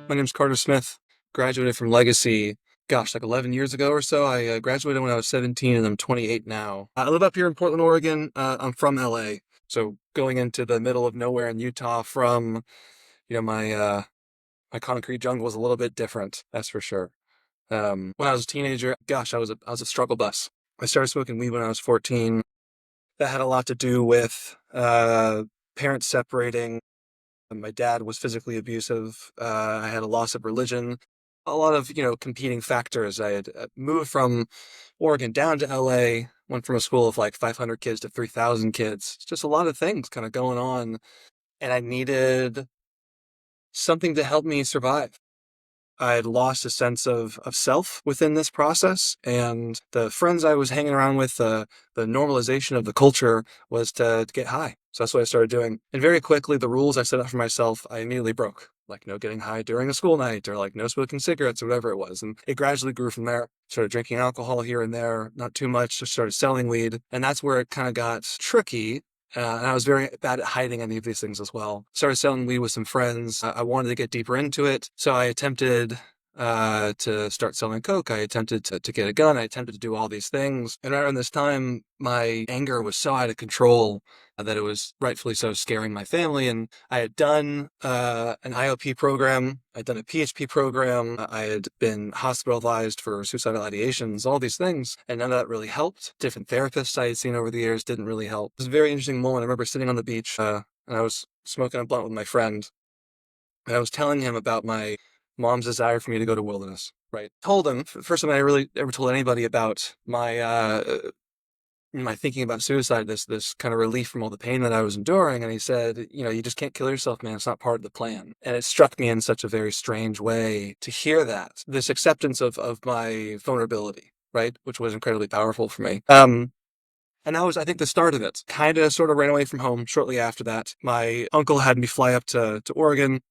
My name's Carter Smith. Graduated from Legacy, gosh, like 11 years ago or so. I graduated when I was 17 and I'm 28 now. I live up here in Portland, Oregon. I'm from LA. So going into the middle of nowhere in Utah from, my concrete jungle was a little bit different, that's for sure. When I was a teenager, gosh, I was a struggle bus. I started smoking weed when I was 14. That had a lot to do with parents separating. My dad was physically abusive. I had a loss of religion, a lot of, competing factors. I had moved from Oregon down to LA, went from a school of like 500 kids to 3,000 kids. It's just a lot of things kind of going on. And I needed something to help me survive. I had lost a sense of self within this process, and the friends I was hanging around with, the normalization of the culture was to get high. So that's what I started doing. And very quickly, the rules I set up for myself, I immediately broke. Like no getting high during a school night, or like no smoking cigarettes, or whatever it was. And it gradually grew from there. Started drinking alcohol here and there, not too much. Just started selling weed, and that's where it kind of got tricky. And I was very bad at hiding any of these things as well. Started selling weed with some friends. I wanted to get deeper into it. So I attempted to start selling coke. I attempted to get a gun. I attempted to do all these things. And right around this time, my anger was so out of control that it was rightfully so scaring my family. And I had done an IOP program. I'd done a PHP program. I had been hospitalized for suicidal ideations, all these things. And none of that really helped. Different therapists I had seen over the years didn't really help. It was a very interesting moment. I remember sitting on the beach and I was smoking a blunt with my friend. And I was telling him about my mom's desire for me to go to wilderness, right? Told him, first time I really ever told anybody about my thinking about suicide, this kind of relief from all the pain that I was enduring. And he said, you just can't kill yourself, man. It's not part of the plan. And it struck me in such a very strange way to hear that, this acceptance of my vulnerability, right? Which was incredibly powerful for me. And that was, I think, the start of it. Kind of sort of ran away from home shortly after that. My uncle had me fly up to Oregon,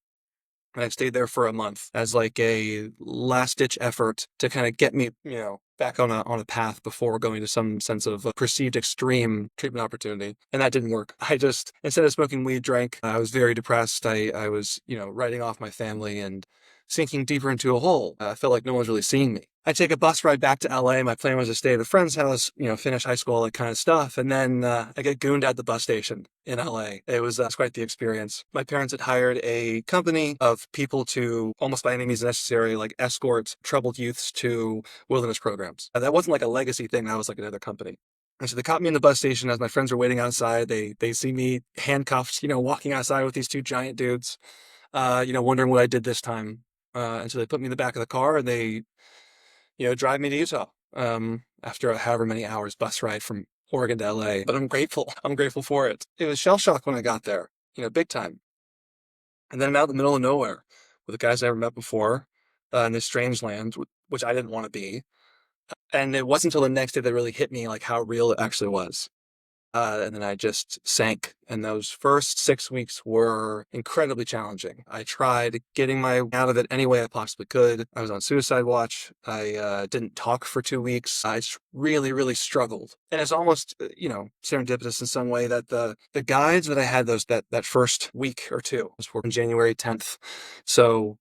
and I stayed there for a month as like a last ditch effort to kind of get me, back on a path before going to some sense of perceived extreme treatment opportunity. And that didn't work. I just, instead of smoking weed, drank. I was very depressed. I was, writing off my family and sinking deeper into a hole. I felt like no one was really seeing me. I take a bus ride back to LA. My plan was to stay at a friend's house, finish high school, all that kind of stuff. And then I get gooned at the bus station in LA. It was quite the experience. My parents had hired a company of people to, almost by any means necessary, like escort troubled youths to wilderness programs. That wasn't like a legacy thing. That was like another company. And so they caught me in the bus station as my friends were waiting outside. They see me handcuffed, walking outside with these two giant dudes, wondering what I did this time. And so they put me in the back of the car and they, drive me to Utah after however many hours bus ride from Oregon to LA. But I'm grateful. I'm grateful for it. It was shell shock when I got there, big time. And then I'm out in the middle of nowhere with the guys I never met before in this strange land, which I didn't want to be. And it wasn't until the next day that really hit me like how real it actually was. And then I just sank. And those first 6 weeks were incredibly challenging. I tried getting my way out of it any way I possibly could. I was on suicide watch. I didn't talk for 2 weeks. I just really, really struggled. And it's almost, serendipitous in some way that the guides that I had that first week or two were on January 10th. So,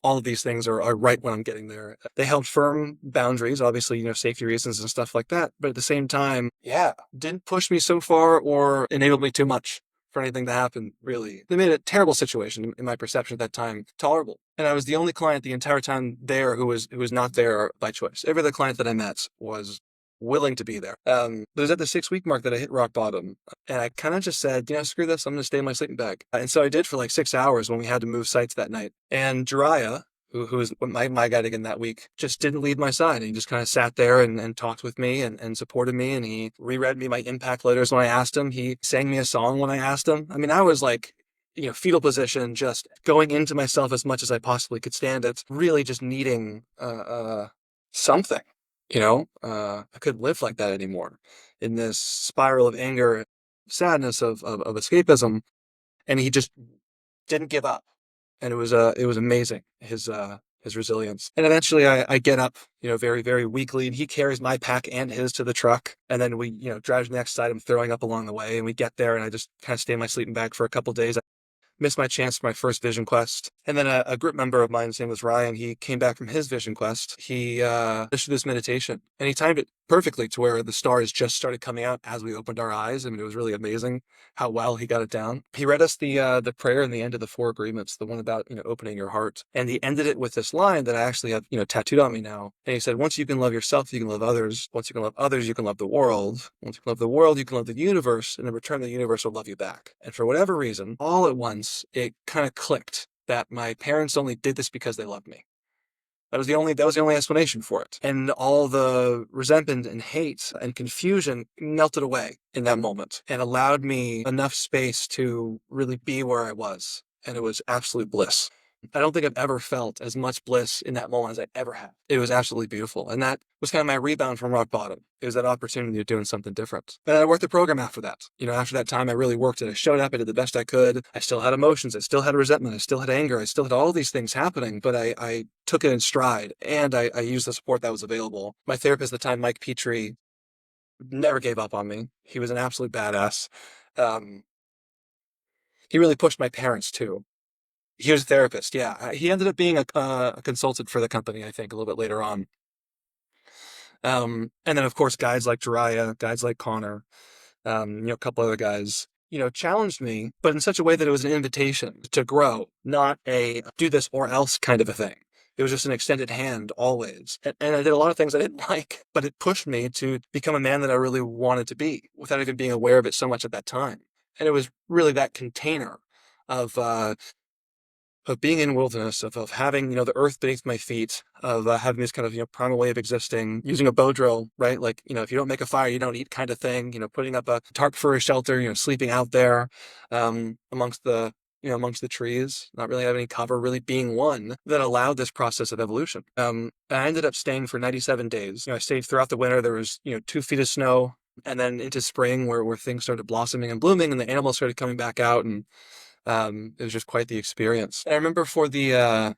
all of these things are right when I'm getting there. They held firm boundaries, obviously, safety reasons and stuff like that. But at the same time, yeah, didn't push me so far or enable me too much for anything to happen, really. They made a terrible situation, in my perception at that time, tolerable. And I was the only client the entire time there who was not there by choice. Every other client that I met was willing to be there. It was at the 6 week mark that I hit rock bottom. And I kind of just said, screw this, I'm going to stay in my sleeping bag. And so I did for like 6 hours when we had to move sites that night. And Jiraiya, who was my guide again that week, just didn't leave my side. He just kind of sat there and talked with me and supported me. And he reread me my impact letters when I asked him. He sang me a song when I asked him. I mean, I was like, fetal position, just going into myself as much as I possibly could stand it, really just needing something. I couldn't live like that anymore in this spiral of anger, sadness, of escapism. And he just didn't give up. And it was amazing, his resilience. And eventually I get up, very, very weakly, and he carries my pack and his to the truck. And then we, drive to the next site. I'm throwing up along the way, and we get there and I just kind of stay in my sleeping bag for a couple days. missed my chance for my first vision quest. And then a group member of mine, his name was Ryan, he came back from his vision quest. He issued this meditation, and he timed it perfectly to where the stars just started coming out as we opened our eyes. I mean, it was really amazing how well he got it down. He read us the prayer in the end of the Four Agreements, the one about, opening your heart. And he ended it with this line that I actually have, tattooed on me now. And he said, once you can love yourself, you can love others. Once you can love others, you can love the world. Once you can love the world, you can love the universe. And in return, the universe will love you back. And for whatever reason, all at once, it kind of clicked that my parents only did this because they loved me. That was the only explanation for it. And all the resentment and hate and confusion melted away in that moment and allowed me enough space to really be where I was. And it was absolute bliss. I don't think I've ever felt as much bliss in that moment as I ever have. It was absolutely beautiful. And that was kind of my rebound from rock bottom. It was that opportunity of doing something different. And I worked the program after that. After that time, I really worked it. I showed up. I did the best I could. I still had emotions. I still had resentment. I still had anger. I still had all these things happening, but I took it in stride, and I used the support that was available. My therapist at the time, Mike Petrie, never gave up on me. He was an absolute badass. Um, he really pushed my parents too. He was a therapist, yeah. He ended up being a consultant for the company, I think, a little bit later on. And then, of course, guys like Jiraiya, guys like Connor, a couple other guys, challenged me, but in such a way that it was an invitation to grow, not a do this or else kind of a thing. It was just an extended hand always. And I did a lot of things I didn't like, but it pushed me to become a man that I really wanted to be without even being aware of it so much at that time. And it was really that container of being in wilderness, of having, the earth beneath my feet, of having this kind of, primal way of existing, using a bow drill, right? Like, if you don't make a fire, you don't eat kind of thing, putting up a tarp for a shelter, sleeping out there, amongst the trees, not really having any cover, really being one that allowed this process of evolution. I ended up staying for 97 days. I stayed throughout the winter. There was, 2 feet of snow, and then into spring where things started blossoming and blooming and the animals started coming back out, and it was just quite the experience. And I remember for the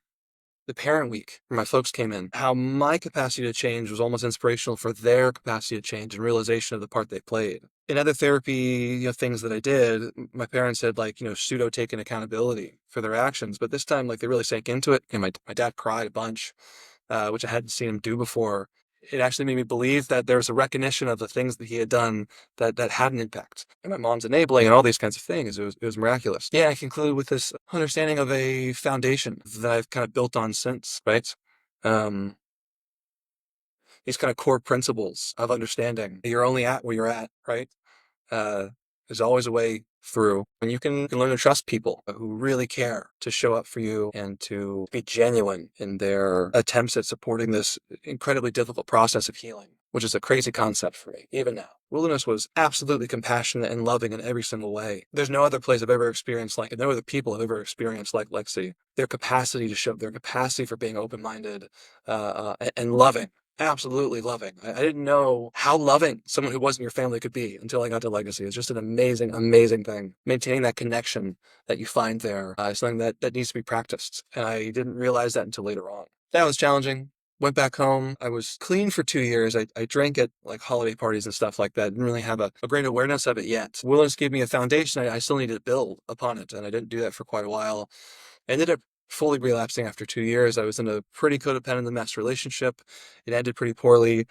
parent week where my folks came in, how my capacity to change was almost inspirational for their capacity to change and realization of the part they played. In other therapy, things that I did, my parents had pseudo taken accountability for their actions, but this time they really sank into it. And my dad cried a bunch, which I hadn't seen him do before. It actually made me believe that there was a recognition of the things that he had done that had an impact. And my mom's enabling and all these kinds of things. It was miraculous. Yeah, I concluded with this understanding of a foundation that I've kind of built on since, right? Um, these kind of core principles of understanding. You're only at where you're at, right? Uh, there's always a way through. And you can learn to trust people who really care to show up for you and to be genuine in their attempts at supporting this incredibly difficult process of healing, which is a crazy concept for me, even now. Wilderness was absolutely compassionate and loving in every single way. There's no other place I've ever experienced like it. No other people I've ever experienced like Lexi. Their capacity to show, their capacity for being open-minded and loving. Absolutely loving. I didn't know how loving someone who wasn't your family could be until I got to Legacy. It's just an amazing, amazing thing. Maintaining that connection that you find there is something that needs to be practiced. And I didn't realize that until later on. That was challenging. Went back home. I was clean for 2 years. I drank at holiday parties and stuff like that. Didn't really have a great awareness of it yet. Wilderness gave me a foundation. I still needed to build upon it. And I didn't do that for quite a while. I ended up fully relapsing after 2 years. I was in a pretty codependent mess relationship. It ended pretty poorly.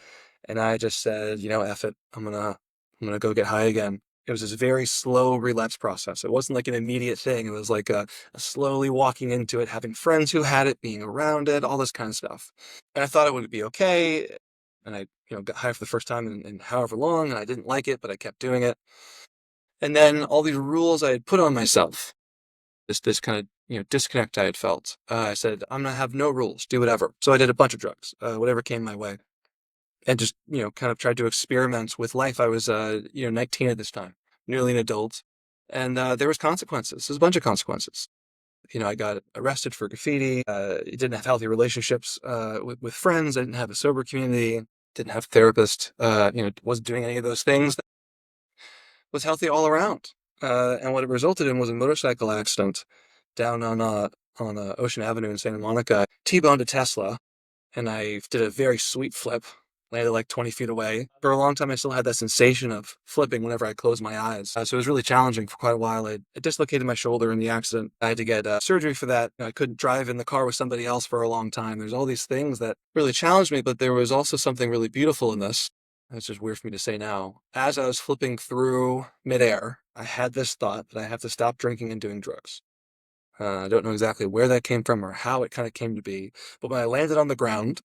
And I just said, F it. I'm gonna go get high again. It was this very slow relapse process. It wasn't like an immediate thing. It was like a slowly walking into it, having friends who had it, being around it, all this kind of stuff. And I thought it would be okay. And I, got high for the first time in however long, and I didn't like it, but I kept doing it. And then all these rules I had put on myself, this kind of disconnect I had felt. I said, I'm gonna have no rules, do whatever. So I did a bunch of drugs, whatever came my way, and just kind of tried to experiment with life. I was 19 at this time, nearly an adult, and there was consequences. There's a bunch of consequences. I got arrested for graffiti. Didn't have healthy relationships with friends. I didn't have a sober community. Didn't have a therapist. Wasn't doing any of those things. Was healthy all around. And what it resulted in was a motorcycle accident down on Ocean Avenue in Santa Monica. T-boned a Tesla, and I did a very sweet flip landed like 20 feet away. For a long time, I still had that sensation of flipping whenever I closed my eyes. So it was really challenging for quite a while. I dislocated my shoulder in the accident. I had to get surgery for that. I couldn't drive in the car with somebody else for a long time. There's all these things that really challenged me, but there was also something really beautiful in this. It's just weird for me to say now. As I was flipping through midair, I had this thought that I have to stop drinking and doing drugs. I don't know exactly where that came from or how it kind of came to be, but when I landed on the ground,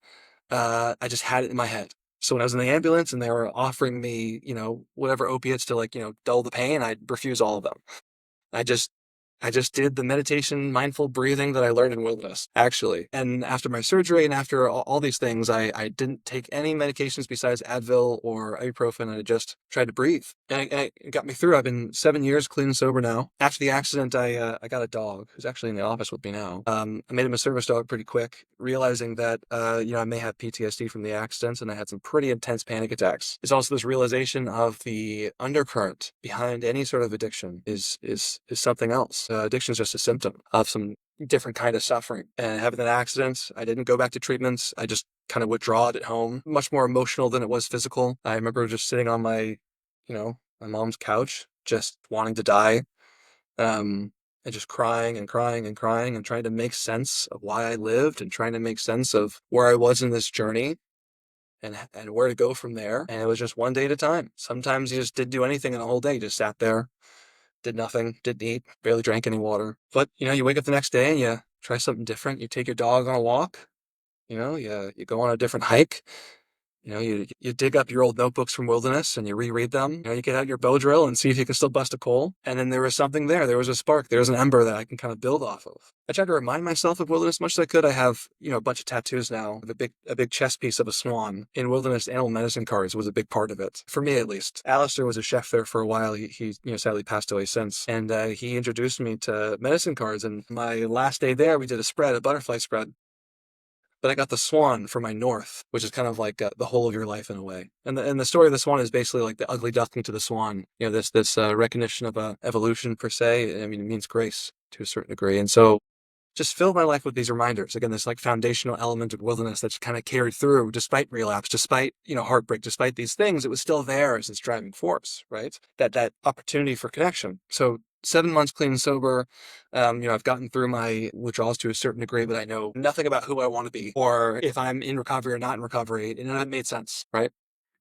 I just had it in my head. So when I was in the ambulance and they were offering me, whatever opiates to like, dull the pain, I'd refuse all of them. I just I just did the meditation, mindful breathing that I learned in wilderness, actually. And after my surgery and after all these things, I didn't take any medications besides Advil or ibuprofen. I just tried to breathe. And it got me through. I've been 7 years clean and sober now. After the accident, I got a dog who's actually in the office with me now. I made him a service dog pretty quick, realizing that, I may have PTSD from the accident and I had some pretty intense panic attacks. There's also this realization of the undercurrent behind any sort of addiction is something else. Addiction is just a symptom of some different kind of suffering. And having that accident, I didn't go back to treatments. I just kind of withdraw it at home. Much more emotional than it was physical. I remember just sitting on my mom's couch, just wanting to die, and just crying and crying and crying and trying to make sense of why I lived and trying to make sense of where I was in this journey and where to go from there. And it was just one day at a time. Sometimes you just didn't do anything in a whole day. You just sat there, did nothing, didn't eat, barely drank any water. But, you wake up the next day and you try something different. You take your dog on a walk, you go on a different hike. You dig up your old notebooks from wilderness and you reread them. You get out your bow drill and see if you can still bust a coal. And then there was something there. There was a spark. There was an ember that I can kind of build off of. I tried to remind myself of wilderness as much as I could. I have, a bunch of tattoos now. I have a big chest piece of a swan. In wilderness, animal medicine cards was a big part of it. For me, at least. Alistair was a chef there for a while. He sadly passed away since. And he introduced me to medicine cards. And my last day there, we did a butterfly spread. But I got the swan for my north, which is kind of like the whole of your life in a way. And the story of the swan is basically like the ugly duckling to the swan. This recognition of evolution per se. I mean, it means grace to a certain degree. And so just filled my life with these reminders. Again, this like foundational element of wilderness that's kind of carried through despite relapse, despite, heartbreak, despite these things, it was still there as this driving force, right? That opportunity for connection. So 7 months clean and sober. I've gotten through my withdrawals to a certain degree, but I know nothing about who I want to be or if I'm in recovery or not in recovery. And none of it made sense, right?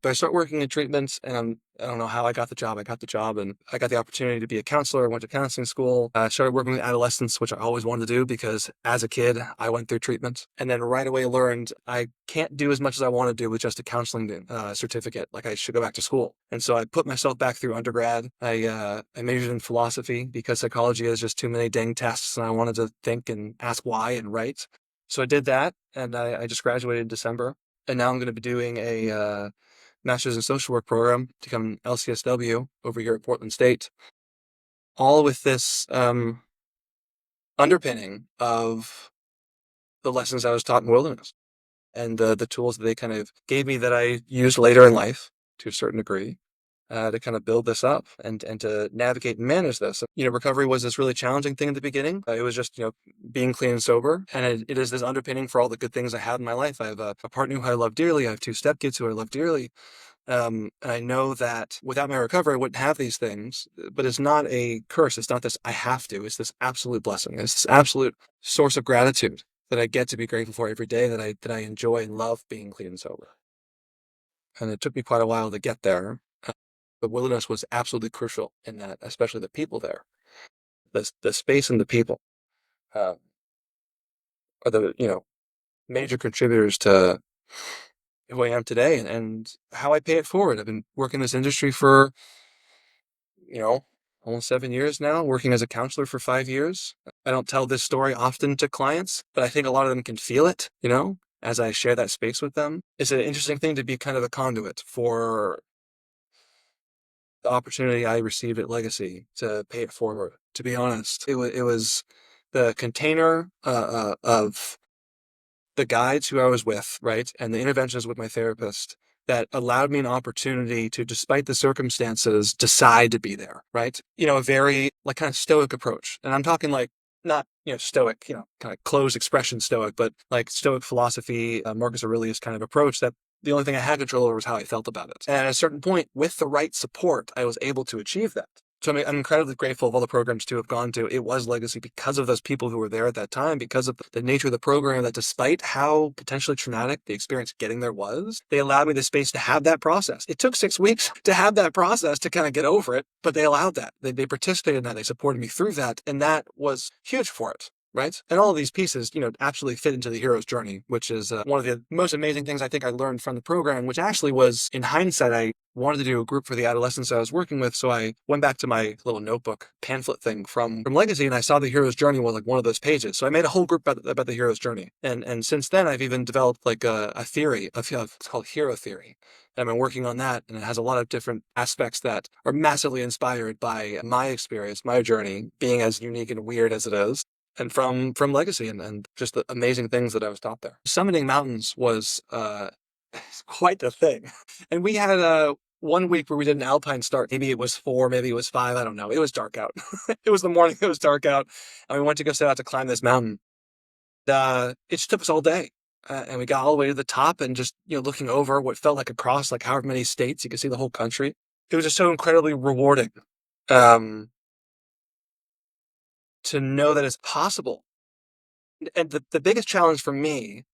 But I start working in treatments and I don't know how I got the job. I got the job and I got the opportunity to be a counselor. I went to counseling school. I started working with adolescents, which I always wanted to do because as a kid, I went through treatment and then right away learned I can't do as much as I want to do with just a counseling certificate. Like I should go back to school. And so I put myself back through undergrad. I majored in philosophy because psychology has just too many dang tests and I wanted to think and ask why and write. So I did that and I just graduated in December. And now I'm going to be doing a Master's in Social Work program to become an LCSW over here at Portland State, all with this underpinning of the lessons I was taught in wilderness and the tools that they kind of gave me that I used later in life to a certain degree to kind of build this up and to navigate and manage this. Recovery was this really challenging thing at the beginning. It was just, being clean and sober. And it is this underpinning for all the good things I have in my life. I have a partner who I love dearly. I have two stepkids who I love dearly. And I know that without my recovery, I wouldn't have these things, but it's not a curse. It's not this, I have to, it's this absolute blessing. It's this absolute source of gratitude that I get to be grateful for every day that I enjoy and love being clean and sober. And it took me quite a while to get there. But wilderness was absolutely crucial in that, especially the people there, the space and the people, uh, are the, major contributors to who I am today and how I pay it forward. I've been working in this industry for, you know, almost 7 years now, working as a counselor for 5 years. I don't tell this story often to clients, but I think a lot of them can feel it, as I share that space with them. It's an interesting thing to be kind of a conduit for the opportunity I received at Legacy to pay it forward. To be honest, it was the container of the guides who I was with, right, and the interventions with my therapist that allowed me an opportunity to, despite the circumstances, decide to be there, right? A very like kind of stoic approach. And I'm talking like not, stoic, kind of closed expression stoic, but like stoic philosophy, Marcus Aurelius kind of approach that The only thing I had control over was how I felt about it. And at a certain point, with the right support, I was able to achieve that. So I'm incredibly grateful of all the programs to have gone to. It was legacy because of those people who were there at that time, because of the nature of the program, that despite how potentially traumatic the experience getting there was, they allowed me the space to have that process. It took 6 weeks to have that process to kind of get over it, but they allowed that. They participated in that. They supported me through that. And that was huge for it. Right? And all of these pieces, absolutely fit into the hero's journey, which is one of the most amazing things I think I learned from the program, which actually was, in hindsight, I wanted to do a group for the adolescents I was working with. So I went back to my little notebook pamphlet thing from Legacy, and I saw the hero's journey was like one of those pages. So I made a whole group about the hero's journey. And since then, I've even developed like a theory it's called hero theory. I've been working on that, and it has a lot of different aspects that are massively inspired by my experience, my journey, being as unique and weird as it is, and from Legacy and just the amazing things that I was taught there. Summiting mountains was quite the thing. And we had 1 week where we did an alpine start. Maybe it was 4, maybe it was 5, I don't know. It was dark out. It was the morning, it was dark out, and we went to go set out to climb this mountain. It just took us all day. And we got all the way to the top, and just, looking over what felt like across like however many states, you could see the whole country. It was just so incredibly rewarding. Um, to know that it's possible. And the biggest challenge for me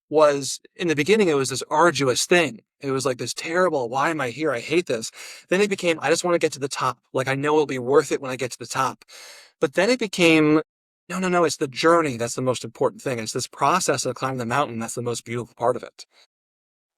was, in the beginning, it was this arduous thing. It was like this terrible, why am I here? I hate this. Then it became, I just want to get to the top. Like, I know it'll be worth it when I get to the top. But then it became, no, it's the journey that's the most important thing. It's this process of climbing the mountain that's the most beautiful part of it.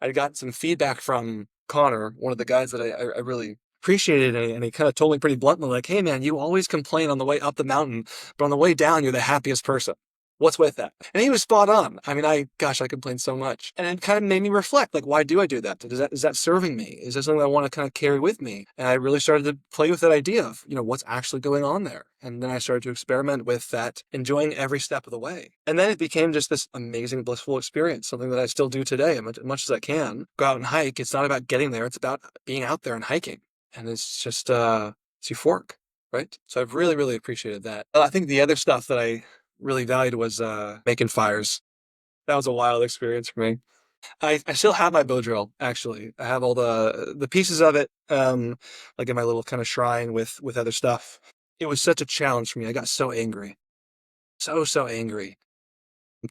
I got some feedback from Connor, one of the guys that I really appreciated, and he kind of told me pretty bluntly, like, hey man, you always complain on the way up the mountain, but on the way down, you're the happiest person. What's with that? And he was spot on. I mean, I complain so much. And it kind of made me reflect, like, why do I do that? Is that serving me? Is that something I want to kind of carry with me? And I really started to play with that idea of, what's actually going on there. And then I started to experiment with that, enjoying every step of the way. And then it became just this amazing, blissful experience, something that I still do today, as much as I can. Go out and hike. It's not about getting there. It's about being out there and hiking. And it's just, it's euphoric, right? So I've really, really appreciated that. I think the other stuff that I really valued was making fires. That was a wild experience for me. I still have my bow drill, actually. I have all the pieces of it, like in my little kind of shrine with other stuff. It was such a challenge for me. I got so angry. So angry.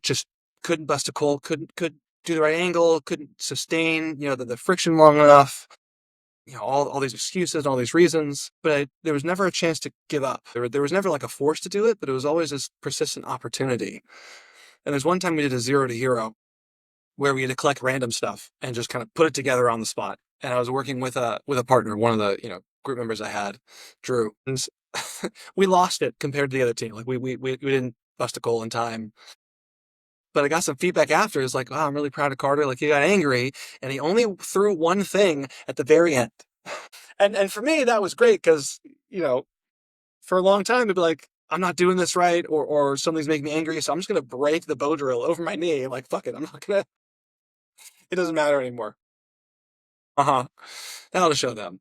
Just couldn't bust a coal, couldn't do the right angle, couldn't sustain, the friction long enough. All these excuses and all these reasons, but there was never a chance to give up. There was never like a force to do it, but it was always this persistent opportunity. And there's one time we did a 0 to hero where we had to collect random stuff and just kind of put it together on the spot. And I was working with a partner, one of the, group members I had, Drew. And we lost it compared to the other team. Like we didn't bust a goal in time. But I got some feedback after. It's like, wow, I'm really proud of Carter. Like, he got angry and he only threw one thing at the very end. And for me, that was great because, for a long time, it'd be like, I'm not doing this right, or something's making me angry, so I'm just going to break the bow drill over my knee. Like, fuck it. I'm not going to, it doesn't matter anymore. Uh-huh. That'll show them.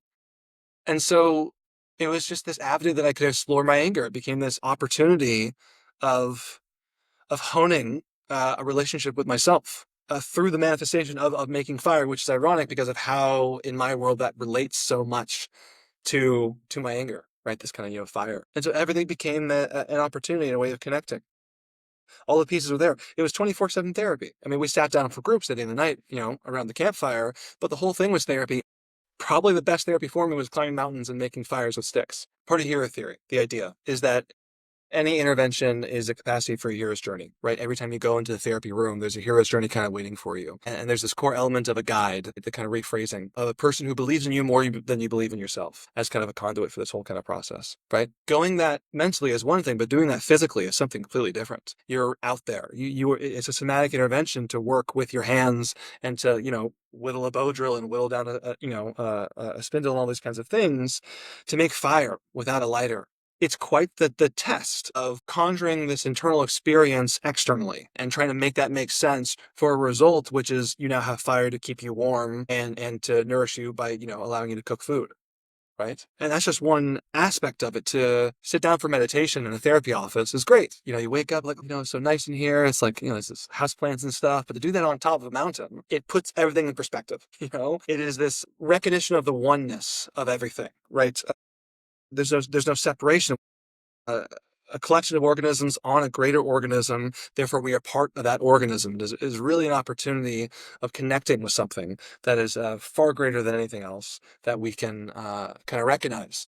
And so it was just this avenue that I could explore my anger. It became this opportunity of honing a relationship with myself through the manifestation of making fire, which is ironic because of how in my world that relates so much to my anger, right? This kind of, fire. And so everything became an opportunity and a way of connecting. All the pieces were there. It was 24/7 therapy. I mean, we sat down for groups at the end of the night, around the campfire, but the whole thing was therapy. Probably the best therapy for me was climbing mountains and making fires with sticks. Part of hero theory, the idea is that any intervention is a capacity for a hero's journey, right? Every time you go into the therapy room, there's a hero's journey kind of waiting for you. And there's this core element of a guide, the kind of rephrasing of a person who believes in you more than you believe in yourself as kind of a conduit for this whole kind of process, right? Going that mentally is one thing, but doing that physically is something completely different. You're out there. It's a somatic intervention to work with your hands and to, whittle a bow drill and whittle down a spindle and all these kinds of things to make fire without a lighter. It's quite the test of conjuring this internal experience externally and trying to make that make sense for a result, which is you now have fire to keep you warm and to nourish you by, allowing you to cook food. right? And that's just one aspect of it. To sit down for meditation in a therapy office is great. You wake up like, it's so nice in here. It's like, there's this house plants and stuff, but to do that on top of a mountain, it puts everything in perspective. It is this recognition of the oneness of everything, right? There's no separation. Uh, a collection of organisms on a greater organism, therefore we are part of that organism. It is really an opportunity of connecting with something that is far greater than anything else that we can kind of recognize.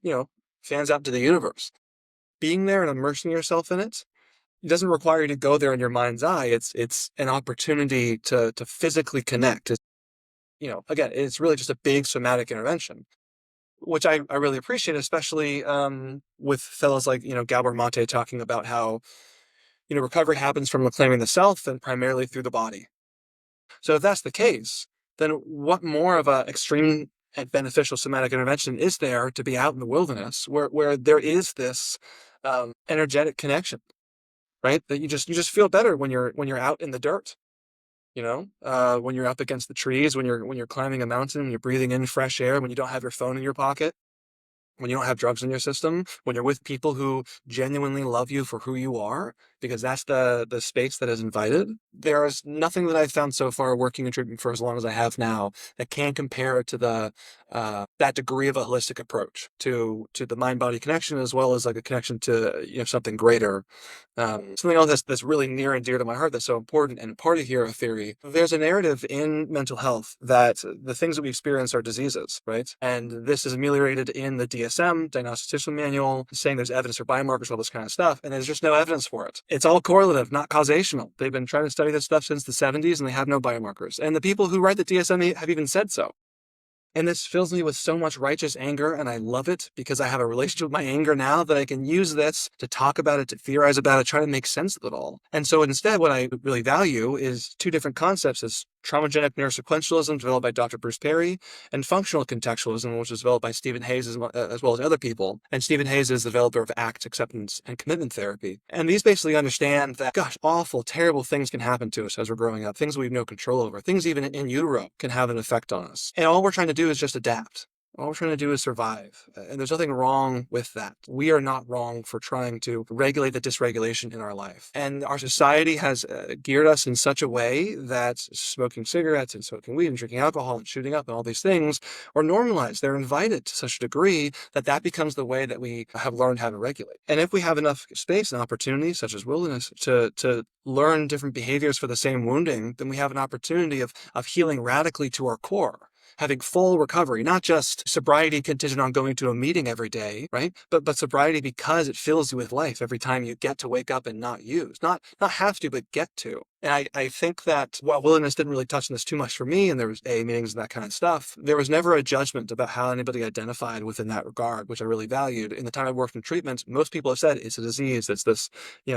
You know, fans out to the universe. Being there and immersing yourself in it doesn't require you to go there in your mind's eye. It's an opportunity to physically connect. Again, it's really just a big somatic intervention, which I really appreciate, especially with fellows like, Gabor Mate talking about how, recovery happens from reclaiming the self and primarily through the body. So if that's the case, then what more of a extreme and beneficial somatic intervention is there to be out in the wilderness where there is this energetic connection, right? That you just feel better when you're out in the dirt, when you're up against the trees, when you're climbing a mountain, you're breathing in fresh air, when you don't have your phone in your pocket, when you don't have drugs in your system, when you're with people who genuinely love you for who you are, because that's the space that is invited. There is nothing that I've found so far working in treatment for as long as I have now that can compare to the that degree of a holistic approach to the mind body connection, as well as like a connection to something greater. Something else that's really near and dear to my heart that's so important and part of hero theory. There's a narrative in mental health that the things that we experience are diseases, right? And this is ameliorated in the DSM, Diagnostic Manual, saying there's evidence for biomarkers, all this kind of stuff, and there's just no evidence for it. It's all correlative, not causational. They've been trying to study this stuff since the 70s, and they have no biomarkers. And the people who write the DSM have even said so. And this fills me with so much righteous anger, and I love it because I have a relationship with my anger now that I can use this to talk about it, to theorize about it, try to make sense of it all. And so instead, what I really value is two different concepts: is traumagenic neurosequentialism, developed by Dr. Bruce Perry, and functional contextualism, which was developed by Stephen Hayes as well as other people. And Stephen Hayes is the developer of ACT, acceptance, and commitment therapy. And these basically understand that, gosh, awful, terrible things can happen to us as we're growing up, things we have no control over, things even in utero can have an effect on us. And all we're trying to do is just adapt. All we're trying to do is survive. And there's nothing wrong with that. We are not wrong for trying to regulate the dysregulation in our life. And our society has geared us in such a way that smoking cigarettes and smoking weed and drinking alcohol and shooting up and all these things are normalized. They're invited to such a degree that becomes the way that we have learned how to regulate. And if we have enough space and opportunity, such as wilderness, to learn different behaviors for the same wounding, then we have an opportunity of healing radically to our core, having full recovery, not just sobriety contingent on going to a meeting every day, right? But sobriety because it fills you with life every time you get to wake up and not use, not have to, but get to. And I think that while wilderness didn't really touch on this too much for me, and there was AA meetings and that kind of stuff, there was never a judgment about how anybody identified within that regard, which I really valued. In the time I worked in treatment, most people have said it's a disease, it's this,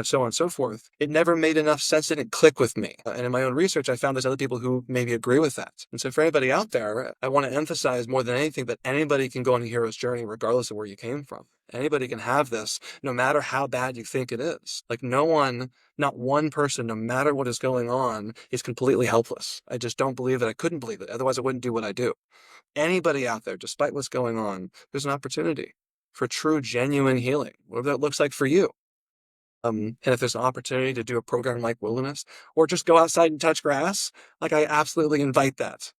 so on and so forth. It never made enough sense, it didn't click with me. And in my own research, I found there's other people who maybe agree with that. And so for anybody out there, I want to emphasize more than anything that anybody can go on a hero's journey regardless of where you came from. Anybody can have this, no matter how bad you think it is. Like not one person, no matter what is going on, is completely helpless. I just don't believe it. I couldn't believe it. Otherwise, I wouldn't do what I do. Anybody out there, despite what's going on, there's an opportunity for true, genuine healing, whatever that looks like for you. And if there's an opportunity to do a program like Wilderness, or just go outside and touch grass, like I absolutely invite that.